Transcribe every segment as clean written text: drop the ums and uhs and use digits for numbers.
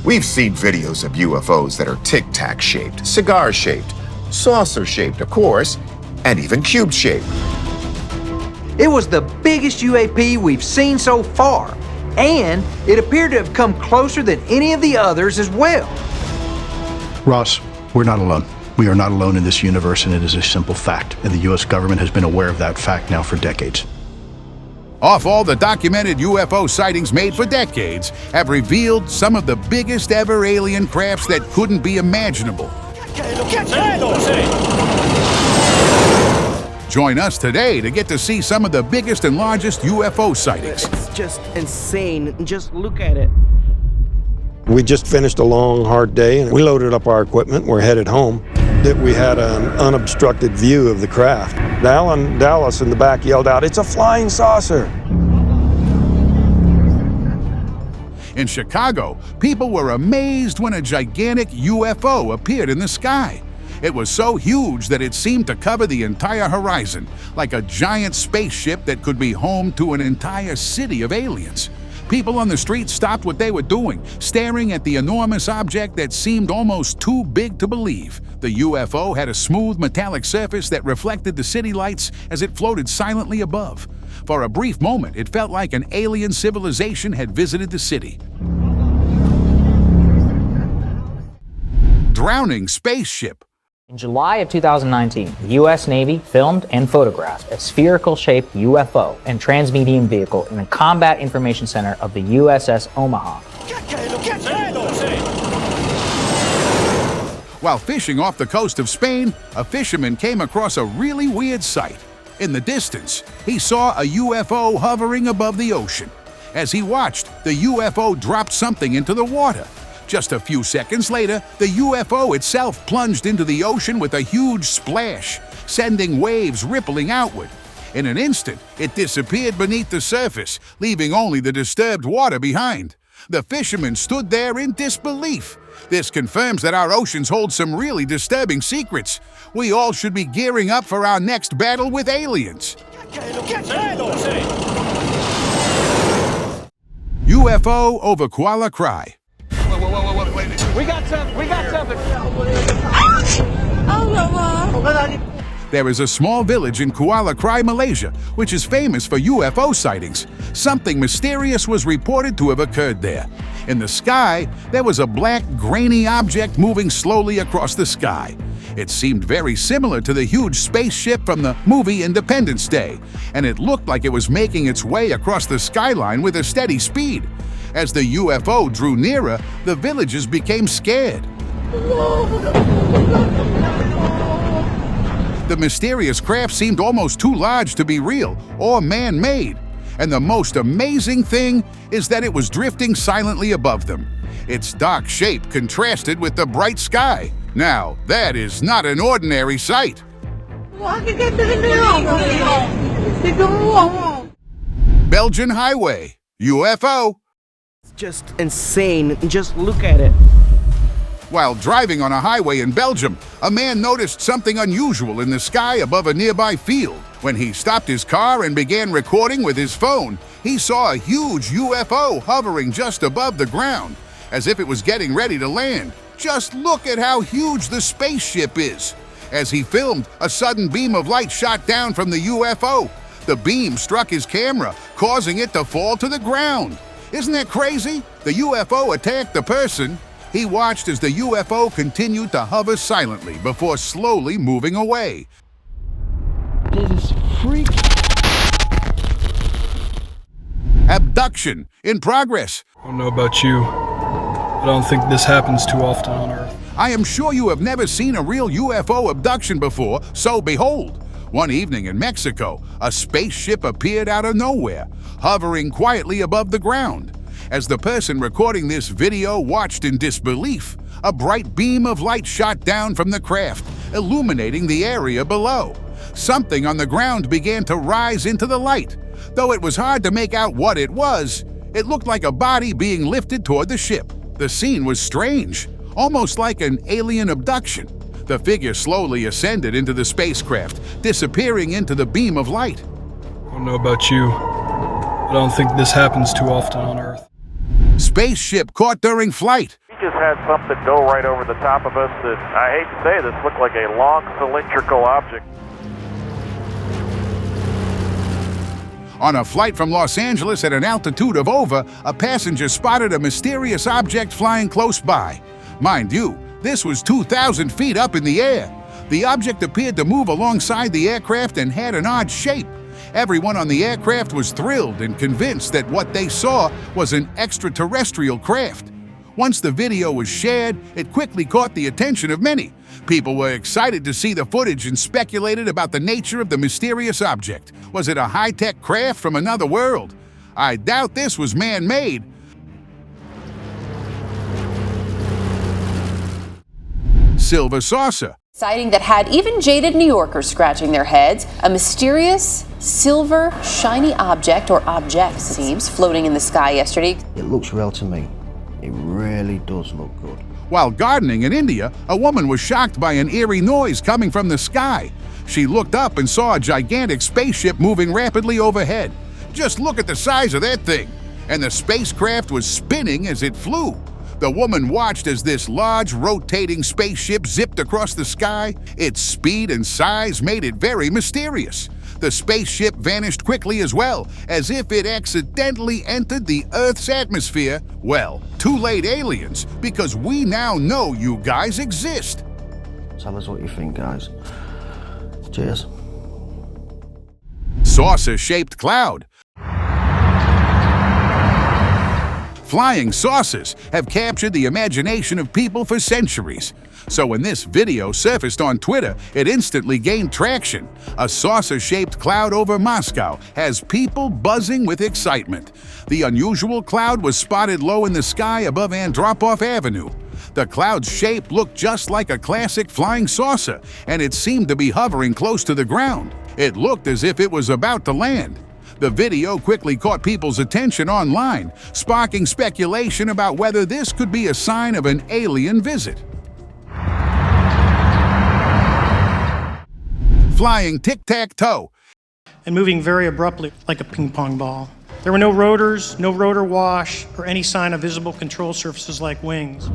We've seen videos of UFOs that are Tic Tac shaped, cigar shaped, saucer shaped, of course, and even cube shaped. It was the biggest UAP we've seen so far, and it appeared to have come closer than any of the others as well. Ross, we're not alone. We are not alone in this universe, and it is a simple fact, and the U.S. government has been aware of that fact now for decades. Off all the documented UFO sightings made for decades have revealed some of the biggest ever alien crafts that couldn't be imaginable. Join us today to get to see some of the biggest and largest UFO sightings. It's just insane. Just look at it. We just finished a long, hard day, and we loaded up our equipment. We're headed home. That we had an unobstructed view of the craft. Alan Dallas in the back yelled out, "It's a flying saucer!" In Chicago, people were amazed when a gigantic UFO appeared in the sky. It was so huge that it seemed to cover the entire horizon, like a giant spaceship that could be home to an entire city of aliens. People on the street stopped what they were doing, staring at the enormous object that seemed almost too big to believe. The UFO had a smooth metallic surface that reflected the city lights as it floated silently above. For a brief moment, it felt like an alien civilization had visited the city. Drowning spaceship. In July of 2019, the U.S. Navy filmed and photographed a spherical-shaped UFO and transmedium vehicle in the Combat Information Center of the USS Omaha. While fishing off the coast of Spain, a fisherman came across a really weird sight. In the distance, he saw a UFO hovering above the ocean. As he watched, the UFO dropped something into the water. Just a few seconds later, the UFO itself plunged into the ocean with a huge splash, sending waves rippling outward. In an instant, it disappeared beneath the surface, leaving only the disturbed water behind. The fisherman stood there in disbelief. This confirms that our oceans hold some really disturbing secrets. We all should be gearing up for our next battle with aliens. UFO over Koala Cry. We got something. There is a small village in Koala Cry, Malaysia, which is famous for UFO sightings. Something mysterious was reported to have occurred there. In the sky, there was a black, grainy object moving slowly across the sky. It seemed very similar to the huge spaceship from the movie Independence Day, and it looked like it was making its way across the skyline with a steady speed. As the UFO drew nearer, the villagers became scared. The mysterious craft seemed almost too large to be real or man-made. And the most amazing thing is that it was drifting silently above them. Its dark shape contrasted with the bright sky. Now, that is not an ordinary sight. Belgian Highway UFO. It's just insane. Just look at it. While driving on a highway in Belgium, a man noticed something unusual in the sky above a nearby field. When he stopped his car and began recording with his phone, he saw a huge UFO hovering just above the ground, as if it was getting ready to land. Just look at how huge the spaceship is. As he filmed, a sudden beam of light shot down from the UFO. The beam struck his camera, causing it to fall to the ground. Isn't that crazy? The UFO attacked the person. He watched as the UFO continued to hover silently before slowly moving away. This is freaky. Abduction in progress. I don't know about you, but I don't think this happens too often on Earth. I am sure you have never seen a real UFO abduction before, so behold. One evening in Mexico, a spaceship appeared out of nowhere, hovering quietly above the ground. As the person recording this video watched in disbelief, a bright beam of light shot down from the craft, illuminating the area below. Something on the ground began to rise into the light. Though it was hard to make out what it was, it looked like a body being lifted toward the ship. The scene was strange, almost like an alien abduction. The figure slowly ascended into the spacecraft, disappearing into the beam of light. I don't know about you, but I don't think this happens too often on Earth. Spaceship caught during flight. just had something go right over the top of us that, I hate to say this, looked like a long cylindrical object. On a flight from Los Angeles at an altitude of over, a passenger spotted a mysterious object flying close by. Mind you, this was 2,000 feet up in the air. The object appeared to move alongside the aircraft and had an odd shape. Everyone on the aircraft was thrilled and convinced that what they saw was an extraterrestrial craft. Once the video was shared, it quickly caught the attention of many. People were excited to see the footage and speculated about the nature of the mysterious object. Was it a high-tech craft from another world? I doubt this was man-made. Silver saucer. Sighting that had even jaded New Yorkers scratching their heads. A mysterious, silver, shiny object, or objects, seems, floating in the sky yesterday. It looks real to me. It really does look good. While gardening in India, a woman was shocked by an eerie noise coming from the sky. She looked up and saw a gigantic spaceship moving rapidly overhead. Just look at the size of that thing. And the spacecraft was spinning as it flew. The woman watched as this large, rotating spaceship zipped across the sky. Its speed and size made it very mysterious. The spaceship vanished quickly as well, as if it accidentally entered the Earth's atmosphere. Well, too late, aliens, because we now know you guys exist. Tell us what you think, guys. Cheers. Saucer-shaped cloud. Flying saucers have captured the imagination of people for centuries. So when this video surfaced on Twitter, it instantly gained traction. A saucer-shaped cloud over Moscow has people buzzing with excitement. The unusual cloud was spotted low in the sky above Andropov Avenue. The cloud's shape looked just like a classic flying saucer, and it seemed to be hovering close to the ground. It looked as if it was about to land. The video quickly caught people's attention online, sparking speculation about whether this could be a sign of an alien visit. Flying Tic Tac Toe. And moving very abruptly like a ping pong ball. There were no rotors, no rotor wash, or any sign of visible control surfaces like wings.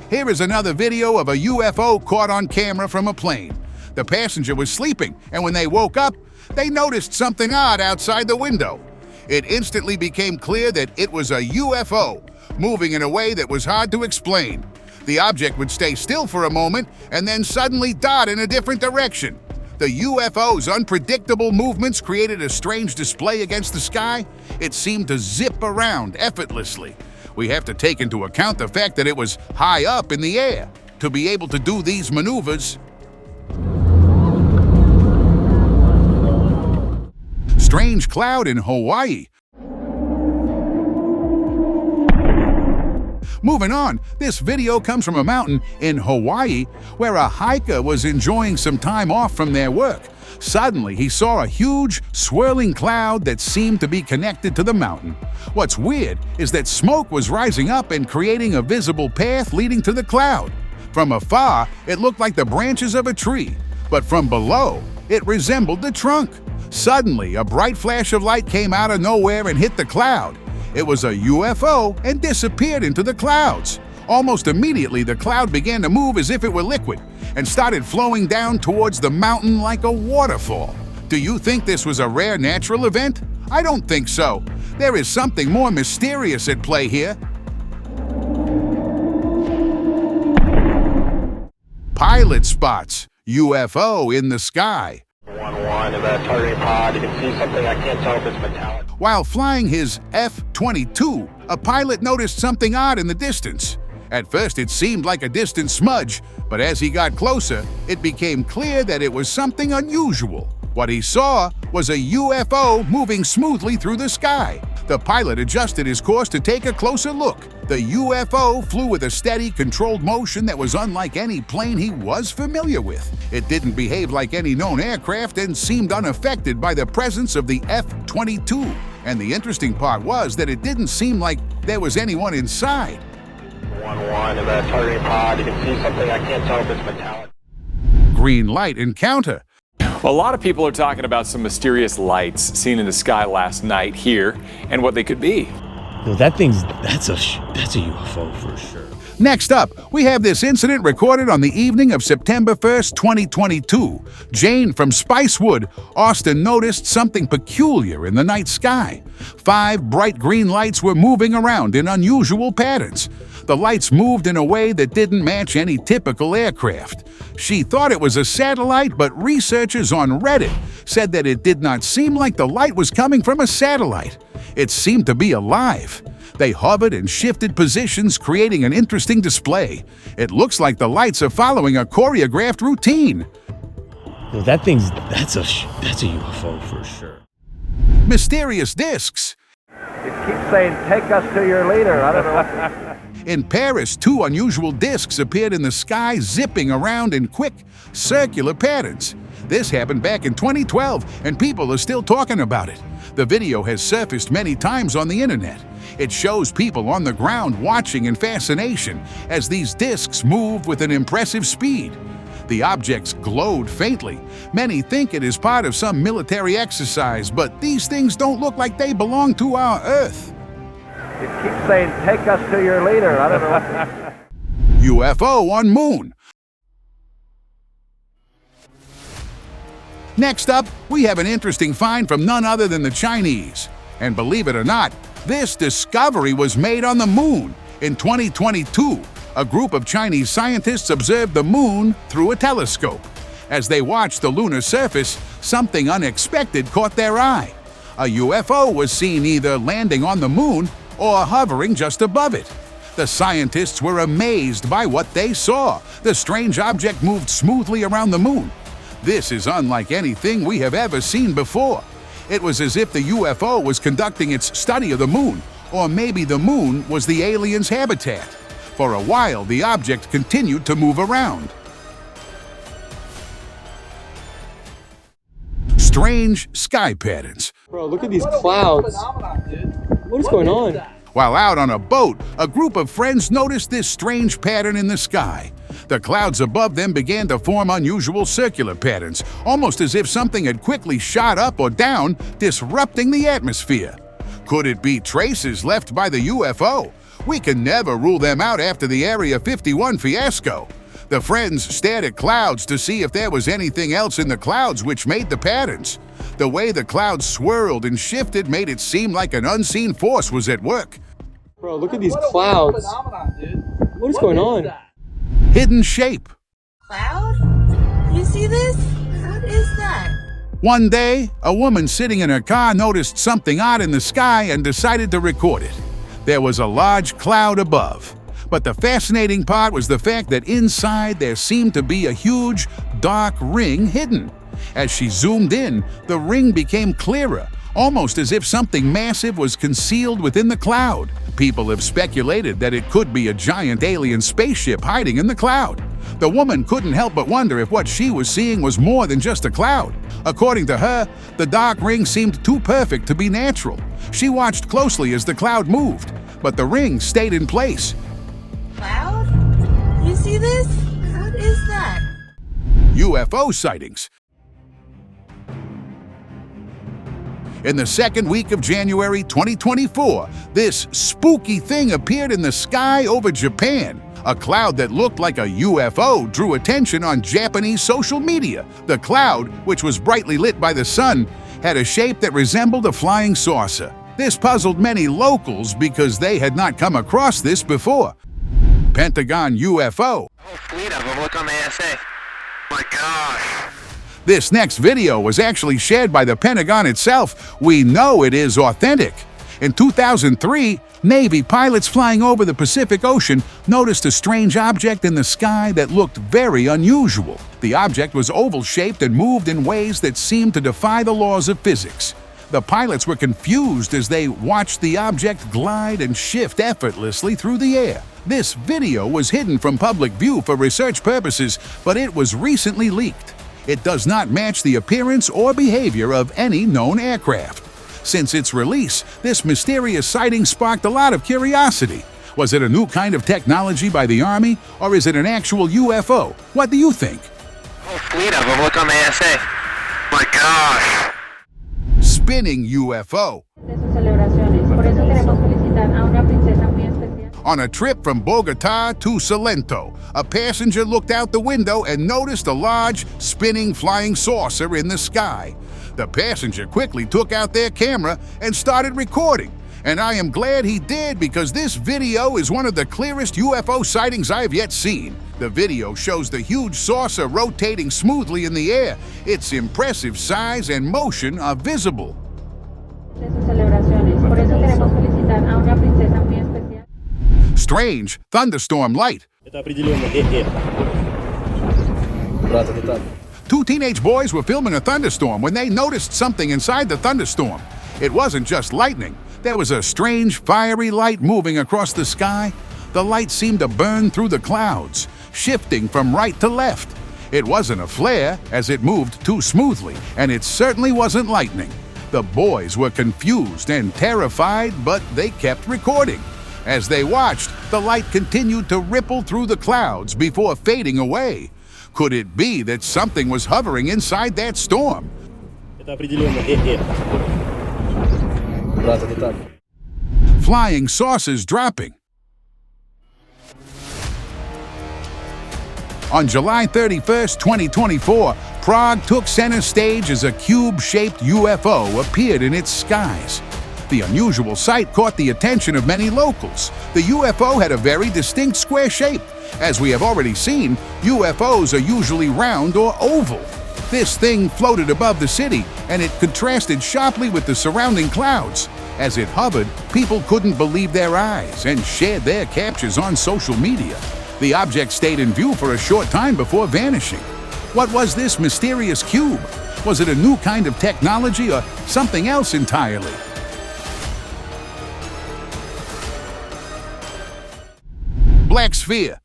Here is another video of a UFO caught on camera from a plane. The passenger was sleeping, and when they woke up, they noticed something odd outside the window. It instantly became clear that it was a UFO, moving in a way that was hard to explain. The object would stay still for a moment and then suddenly dart in a different direction. The UFO's unpredictable movements created a strange display against the sky. It seemed to zip around effortlessly. We have to take into account the fact that it was high up in the air. To be able to do these maneuvers, strange cloud in Hawaii. Moving on, this video comes from a mountain in Hawaii where a hiker was enjoying some time off from their work. Suddenly, he saw a huge, swirling cloud that seemed to be connected to the mountain. What's weird is that smoke was rising up and creating a visible path leading to the cloud. From afar, it looked like the branches of a tree, but from below, it resembled the trunk. Suddenly, a bright flash of light came out of nowhere and hit the cloud. It was a UFO and disappeared into the clouds. Almost immediately, the cloud began to move as if it were liquid and started flowing down towards the mountain like a waterfall. Do you think this was a rare natural event? I don't think so. There is something more mysterious at play here. Pilot spots UFO in the sky. 1-1, is that targeting pod? You can see something, I can't tell if it's metallic. While flying his F-22, a pilot noticed something odd in the distance. At first, it seemed like a distant smudge, but as he got closer, it became clear that it was something unusual. What he saw was a UFO moving smoothly through the sky. The pilot adjusted his course to take a closer look. The UFO flew with a steady, controlled motion that was unlike any plane he was familiar with. It didn't behave like any known aircraft and seemed unaffected by the presence of the F-22. And the interesting part was that it didn't seem like there was anyone inside. 1-1, is that targeting pod? You can see something, I can't tell if it's metallic. Green light encounter. Well, a lot of people are talking about some mysterious lights seen in the sky last night here and what they could be. No, that's a UFO for sure. Next up, we have this incident recorded on the evening of September 1st, 2022. Jane from Spicewood, Austin, noticed something peculiar in the night sky. 5 bright green lights were moving around in unusual patterns. The lights moved in a way that didn't match any typical aircraft. She thought it was a satellite, but researchers on Reddit said that it did not seem like the light was coming from a satellite. It seemed to be alive. They hovered and shifted positions, creating an interesting display. It looks like the lights are following a choreographed routine. No, that's a UFO for sure. Mysterious discs. It keeps saying, take us to your leader. I don't know. In Paris, 2 unusual discs appeared in the sky, zipping around in quick, circular patterns. This happened back in 2012, and people are still talking about it. The video has surfaced many times on the internet. It shows people on the ground watching in fascination as these discs move with an impressive speed. The objects glowed faintly. Many think it is part of some military exercise, but these things don't look like they belong to our Earth. It keeps saying, take us to your leader. I don't know. UFO on Moon. Next up, we have an interesting find from none other than the Chinese. And believe it or not, this discovery was made on the moon. In 2022, a group of Chinese scientists observed the moon through a telescope. As they watched the lunar surface, something unexpected caught their eye. A UFO was seen either landing on the moon or hovering just above it. The scientists were amazed by what they saw. The strange object moved smoothly around the moon. This is unlike anything we have ever seen before. It was as if the UFO was conducting its study of the moon, or maybe the moon was the alien's habitat. For a while, the object continued to move around. Strange sky patterns. Bro, look at these clouds. What is going on? While out on a boat, a group of friends noticed this strange pattern in the sky. The clouds above them began to form unusual circular patterns, almost as if something had quickly shot up or down, disrupting the atmosphere. Could it be traces left by the UFO? We can never rule them out after the Area 51 fiasco. The friends stared at clouds to see if there was anything else in the clouds which made the patterns. The way the clouds swirled and shifted made it seem like an unseen force was at work. Bro, look at these clouds. What is going on? Hidden shape. Cloud? You see this? What is that? One day, a woman sitting in her car noticed something odd in the sky and decided to record it. There was a large cloud above. But the fascinating part was the fact that inside there seemed to be a huge, dark ring hidden. As she zoomed in, the ring became clearer, almost as if something massive was concealed within the cloud. People have speculated that it could be a giant alien spaceship hiding in the cloud. The woman couldn't help but wonder if what she was seeing was more than just a cloud. According to her, the dark ring seemed too perfect to be natural. She watched closely as the cloud moved, but the ring stayed in place. Cloud? You see this? What is that? UFO sightings. In the second week of January 2024, this spooky thing appeared in the sky over Japan. A cloud that looked like a UFO drew attention on Japanese social media. The cloud, which was brightly lit by the sun, had a shape that resembled a flying saucer. This puzzled many locals because they had not come across this before. Pentagon UFO. Oh, fleet of them. Look on the ASA. My gosh. This next video was actually shared by the Pentagon itself. We know it is authentic. In 2003, Navy pilots flying over the Pacific Ocean noticed a strange object in the sky that looked very unusual. The object was oval-shaped and moved in ways that seemed to defy the laws of physics. The pilots were confused as they watched the object glide and shift effortlessly through the air. This video was hidden from public view for research purposes, but it was recently leaked. It does not match the appearance or behavior of any known aircraft. Since its release, this mysterious sighting sparked a lot of curiosity. Was it a new kind of technology by the Army, or is it an actual UFO? What do you think? Oh, fleet of them. Look on the ASA. My gosh. Spinning UFO. De sus celebraciones. Por eso queremos felicitar a On a trip from Bogota to Salento, a passenger looked out the window and noticed a large, spinning flying saucer in the sky. The passenger quickly took out their camera and started recording. And I am glad he did, because this video is one of the clearest UFO sightings I've yet seen. The video shows the huge saucer rotating smoothly in the air. Its impressive size and motion are visible. Strange thunderstorm light. Two teenage boys were filming a thunderstorm when they noticed something inside the thunderstorm. It wasn't just lightning. There was a strange fiery light moving across the sky. The light seemed to burn through the clouds, shifting from right to left. It wasn't a flare, as it moved too smoothly, and it certainly wasn't lightning. The boys were confused and terrified, but they kept recording. As they watched, the light continued to ripple through the clouds before fading away. Could it be that something was hovering inside that storm? Flying saucers dropping. On July 31st, 2024, Prague took center stage as a cube-shaped UFO appeared in its skies. The unusual sight caught the attention of many locals. The UFO had a very distinct square shape. As we have already seen, UFOs are usually round or oval. This thing floated above the city, and it contrasted sharply with the surrounding clouds. As it hovered, people couldn't believe their eyes and shared their captures on social media. The object stayed in view for a short time before vanishing. What was this mysterious cube? Was it a new kind of technology or something else entirely? Black sphere.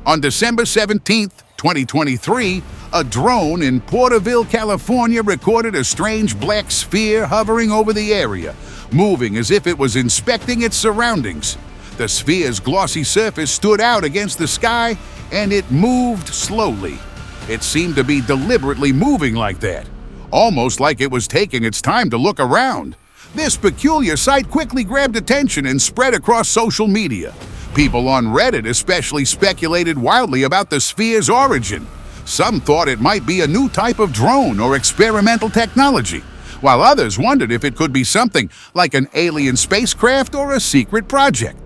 On December 17th, 2023, a drone in Porterville, California recorded a strange black sphere hovering over the area, moving as if it was inspecting its surroundings. The sphere's glossy surface stood out against the sky, and it moved slowly. It seemed to be deliberately moving like that, almost like it was taking its time to look around. This peculiar sight quickly grabbed attention and spread across social media. People on Reddit especially speculated wildly about the sphere's origin. Some thought it might be a new type of drone or experimental technology, while others wondered if it could be something like an alien spacecraft or a secret project.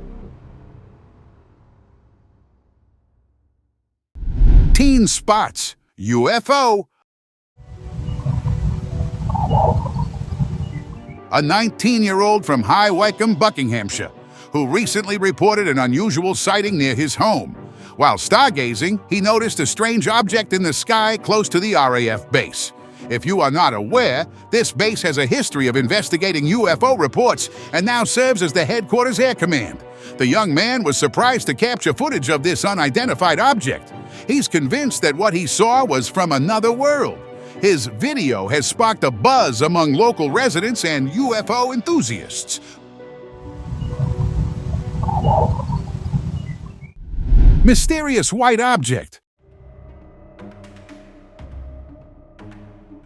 Teen Spots UFO. A 19-year-old from High Wycombe, Buckinghamshire, who recently reported an unusual sighting near his home. While stargazing, he noticed a strange object in the sky close to the RAF base. If you are not aware, this base has a history of investigating UFO reports and now serves as the headquarters air command. The young man was surprised to capture footage of this unidentified object. He's convinced that what he saw was from another world. His video has sparked a buzz among local residents and UFO enthusiasts. Mysterious white object.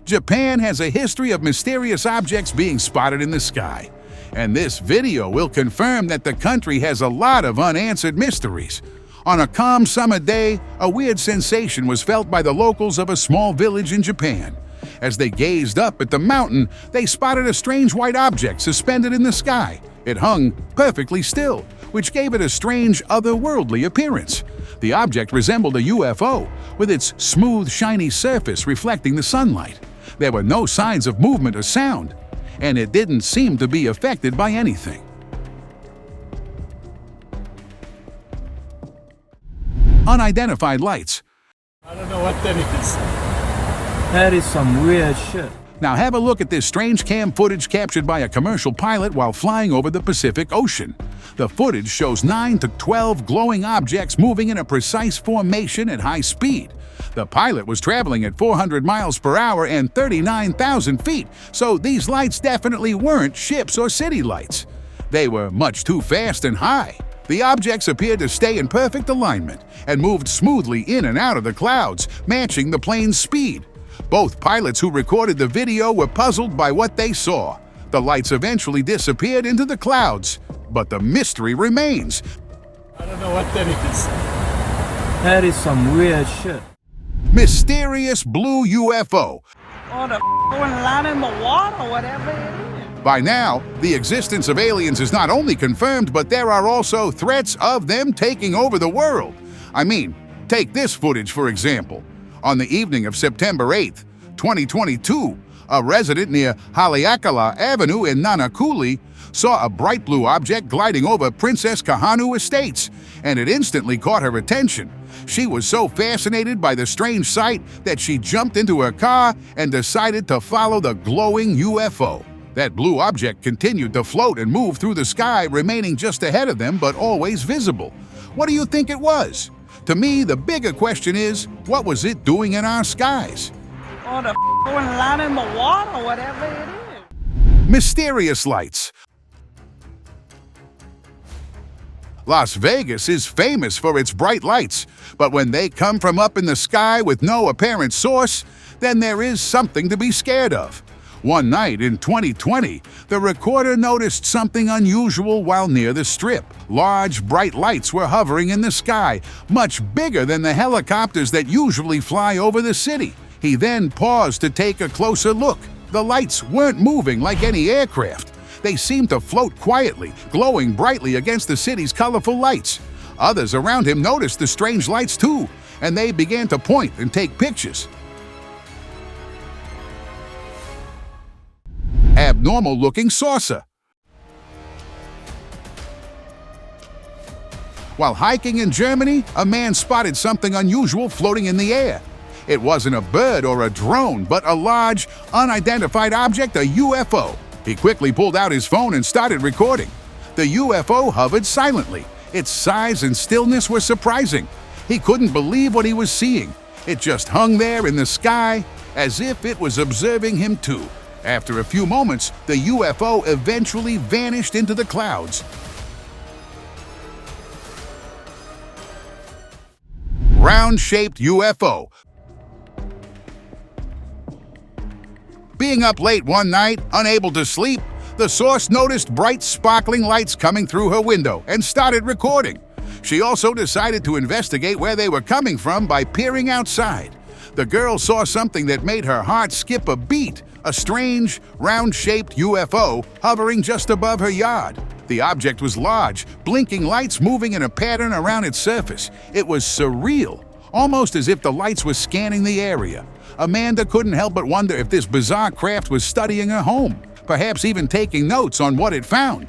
Japan has a history of mysterious objects being spotted in the sky, and this video will confirm that the country has a lot of unanswered mysteries. On a calm summer day, a weird sensation was felt by the locals of a small village in Japan. As they gazed up at the mountain, they spotted a strange white object suspended in the sky. It hung perfectly still, which gave it a strange, otherworldly appearance. The object resembled a UFO, with its smooth, shiny surface reflecting the sunlight. There were no signs of movement or sound, and it didn't seem to be affected by anything. Unidentified lights. I don't know what that is. That is some weird shit. Now have a look at this strange cam footage captured by a commercial pilot while flying over the Pacific Ocean. The footage shows 9 to 12 glowing objects moving in a precise formation at high speed. The pilot was traveling at 400 miles per hour and 39,000 feet, so these lights definitely weren't ships or city lights. They were much too fast and high. The objects appeared to stay in perfect alignment and moved smoothly in and out of the clouds, matching the plane's speed. Both pilots who recorded the video were puzzled by what they saw. The lights eventually disappeared into the clouds, but the mystery remains. I don't know what that is. That is some weird shit. Mysterious blue UFO. Or the going line in the water, whatever it is. By now, the existence of aliens is not only confirmed, but there are also threats of them taking over the world. I mean, take this footage for example. On the evening of September 8th, 2022, a resident near Haleakala Avenue in Nanakuli saw a bright blue object gliding over Princess Kahanu Estates, and it instantly caught her attention. She was so fascinated by the strange sight that she jumped into her car and decided to follow the glowing UFO. That blue object continued to float and move through the sky, remaining just ahead of them but always visible. What do you think it was? To me, the bigger question is, what was it doing in our skies? Or the going line in the water, whatever it is. Mysterious lights. Las Vegas is famous for its bright lights, but when they come from up in the sky with no apparent source, then there is something to be scared of. One night in 2020, the recorder noticed something unusual while near the Strip. Large, bright lights were hovering in the sky, much bigger than the helicopters that usually fly over the city. He then paused to take a closer look. The lights weren't moving like any aircraft. They seemed to float quietly, glowing brightly against the city's colorful lights. Others around him noticed the strange lights too, and they began to point and take pictures. Abnormal-looking saucer. While hiking in Germany, a man spotted something unusual floating in the air. It wasn't a bird or a drone, but a large, unidentified object, a UFO. He quickly pulled out his phone and started recording. The UFO hovered silently. Its size and stillness were surprising. He couldn't believe what he was seeing. It just hung there in the sky, as if it was observing him too. After a few moments, the UFO eventually vanished into the clouds. Round-shaped UFO. Being up late one night, unable to sleep, the source noticed bright, sparkling lights coming through her window and started recording. She also decided to investigate where they were coming from by peering outside. The girl saw something that made her heart skip a beat, a strange, round-shaped UFO hovering just above her yard. The object was large, blinking lights moving in a pattern around its surface. It was surreal, almost as if the lights were scanning the area. Amanda couldn't help but wonder if this bizarre craft was studying her home, perhaps even taking notes on what it found.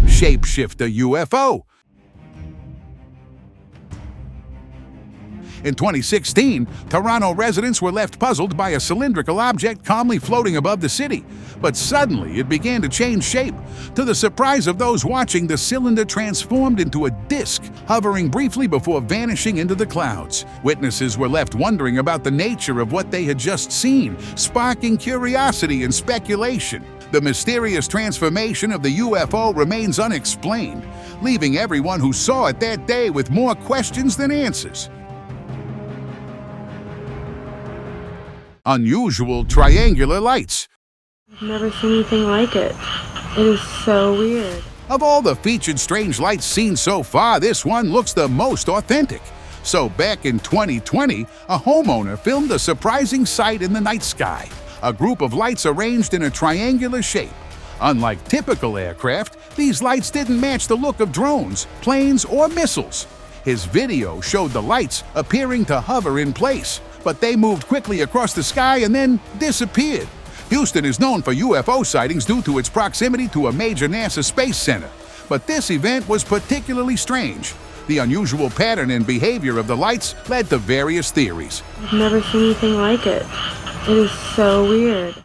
Shapeshifter UFO. In 2016, Toronto residents were left puzzled by a cylindrical object calmly floating above the city. But suddenly, it began to change shape. To the surprise of those watching, the cylinder transformed into a disc, hovering briefly before vanishing into the clouds. Witnesses were left wondering about the nature of what they had just seen, sparking curiosity and speculation. The mysterious transformation of the UFO remains unexplained, leaving everyone who saw it that day with more questions than answers. Unusual triangular lights. I've never seen anything like it. It is so weird. Of all the featured strange lights seen so far, this one looks the most authentic. So back in 2020, a homeowner filmed a surprising sight in the night sky. A group of lights arranged in a triangular shape. Unlike typical aircraft, these lights didn't match the look of drones, planes, or missiles. His video showed the lights appearing to hover in place, but they moved quickly across the sky and then disappeared. Houston is known for UFO sightings due to its proximity to a major NASA space center. But this event was particularly strange. The unusual pattern and behavior of the lights led to various theories. I've never seen anything like it. It is so weird.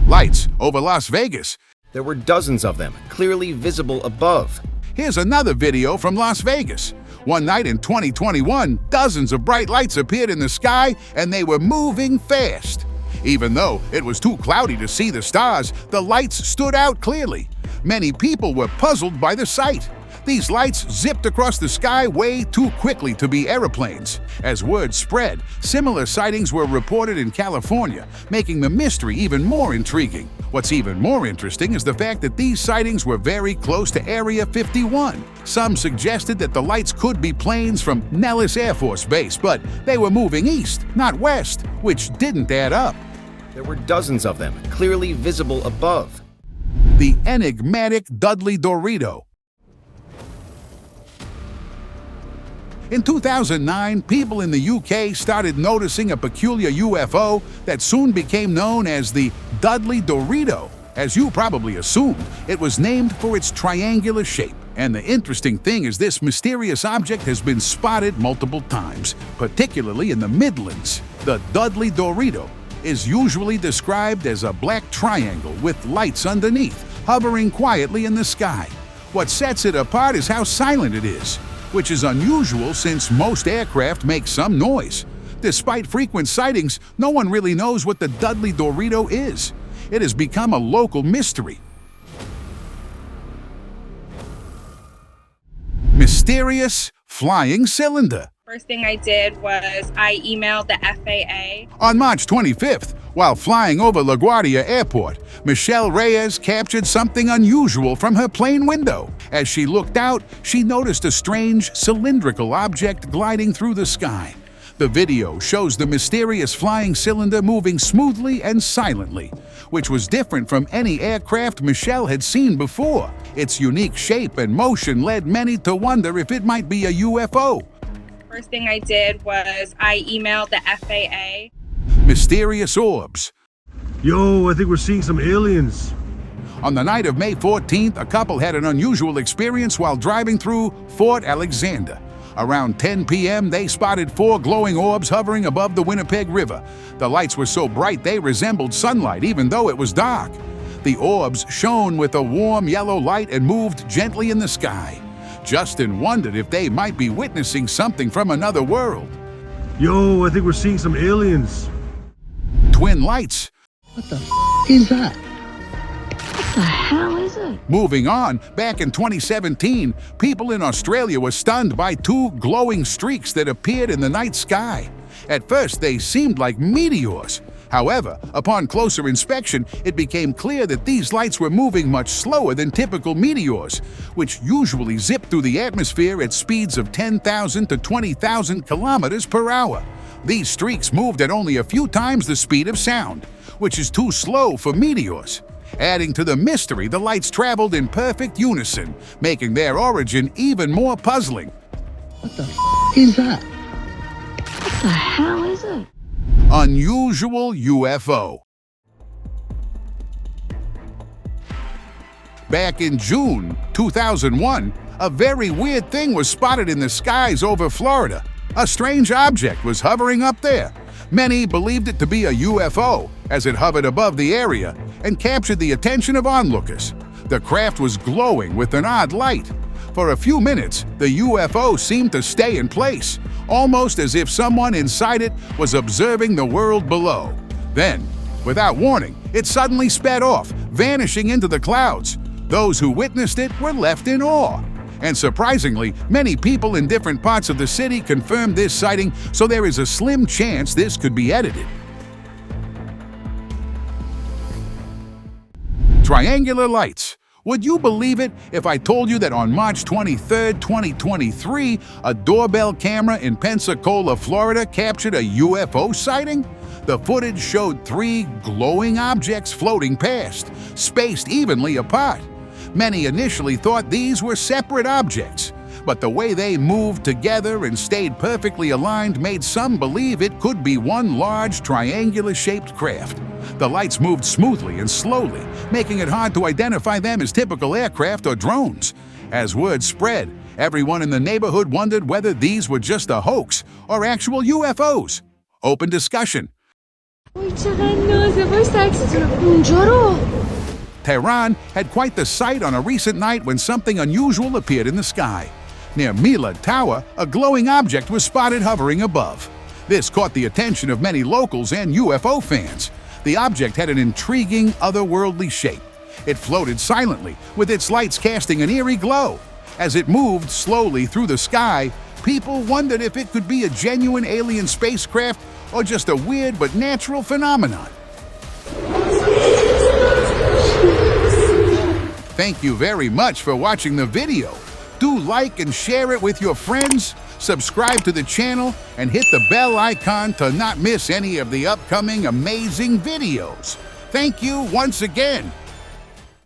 Lights over Las Vegas. There were dozens of them, clearly visible above. Here's another video from Las Vegas. One night in 2021, dozens of bright lights appeared in the sky, and they were moving fast. Even though it was too cloudy to see the stars, the lights stood out clearly. Many people were puzzled by the sight. These lights zipped across the sky way too quickly to be aeroplanes. As word spread, similar sightings were reported in California, making the mystery even more intriguing. What's even more interesting is the fact that these sightings were very close to Area 51. Some suggested that the lights could be planes from Nellis Air Force Base, but they were moving east, not west, which didn't add up. There were dozens of them, clearly visible above. The enigmatic Dudley Dorito. In 2009, people in the UK started noticing a peculiar UFO that soon became known as the Dudley Dorito. As you probably assumed, it was named for its triangular shape. And the interesting thing is this mysterious object has been spotted multiple times, particularly in the Midlands. The Dudley Dorito is usually described as a black triangle with lights underneath, hovering quietly in the sky. What sets it apart is how silent it is, which is unusual since most aircraft make some noise. Despite frequent sightings, no one really knows what the Dudley Dorito is. It has become a local mystery. Mysterious flying cylinder. First thing I did was I emailed the FAA. On March 25th, while flying over LaGuardia Airport, Michelle Reyes captured something unusual from her plane window. As she looked out, she noticed a strange cylindrical object gliding through the sky. The video shows the mysterious flying cylinder moving smoothly and silently, which was different from any aircraft Michelle had seen before. Its unique shape and motion led many to wonder if it might be a UFO. First thing I did was I emailed the FAA. Mysterious orbs. Yo, I think we're seeing some aliens. On the night of May 14th, a couple had an unusual experience while driving through Fort Alexander. Around 10 p.m., they spotted 4 glowing orbs hovering above the Winnipeg River. The lights were so bright they resembled sunlight even though it was dark. The orbs shone with a warm yellow light and moved gently in the sky. Justin wondered if they might be witnessing something from another world. Yo, I think we're seeing some aliens. Twin lights. What the is that? What the hell is it? Moving on, back in 2017, people in Australia were stunned by 2 glowing streaks that appeared in the night sky. At first, they seemed like meteors. However, upon closer inspection, it became clear that these lights were moving much slower than typical meteors, which usually zip through the atmosphere at speeds of 10,000 to 20,000 kilometers per hour. These streaks moved at only a few times the speed of sound, which is too slow for meteors. Adding to the mystery, the lights traveled in perfect unison, making their origin even more puzzling. What the is that? What the hell is it? Unusual UFO. Back in June 2001, a very weird thing was spotted in the skies over Florida. A strange object was hovering up there. Many believed it to be a UFO, as it hovered above the area and captured the attention of onlookers. The craft was glowing with an odd light. For a few minutes, the UFO seemed to stay in place, almost as if someone inside it was observing the world below. Then, without warning, it suddenly sped off, vanishing into the clouds. Those who witnessed it were left in awe. And surprisingly, many people in different parts of the city confirmed this sighting, so there is a slim chance this could be edited. Triangular lights. Would you believe it if I told you that on March 23, 2023, a doorbell camera in Pensacola, Florida captured a UFO sighting? The footage showed 3 glowing objects floating past, spaced evenly apart. Many initially thought these were separate objects, but the way they moved together and stayed perfectly aligned made some believe it could be one large triangular-shaped craft. The lights moved smoothly and slowly, making it hard to identify them as typical aircraft or drones. As word spread, everyone in the neighborhood wondered whether these were just a hoax or actual UFOs. Open discussion. Tehran had quite the sight on a recent night when something unusual appeared in the sky. Near Mila Tower, a glowing object was spotted hovering above. This caught the attention of many locals and UFO fans. The object had an intriguing, otherworldly shape. It floated silently, with its lights casting an eerie glow. As it moved slowly through the sky, people wondered if it could be a genuine alien spacecraft or just a weird but natural phenomenon. Thank you very much for watching the video. Do like and share it with your friends, subscribe to the channel, and hit the bell icon to not miss any of the upcoming amazing videos. Thank you once again.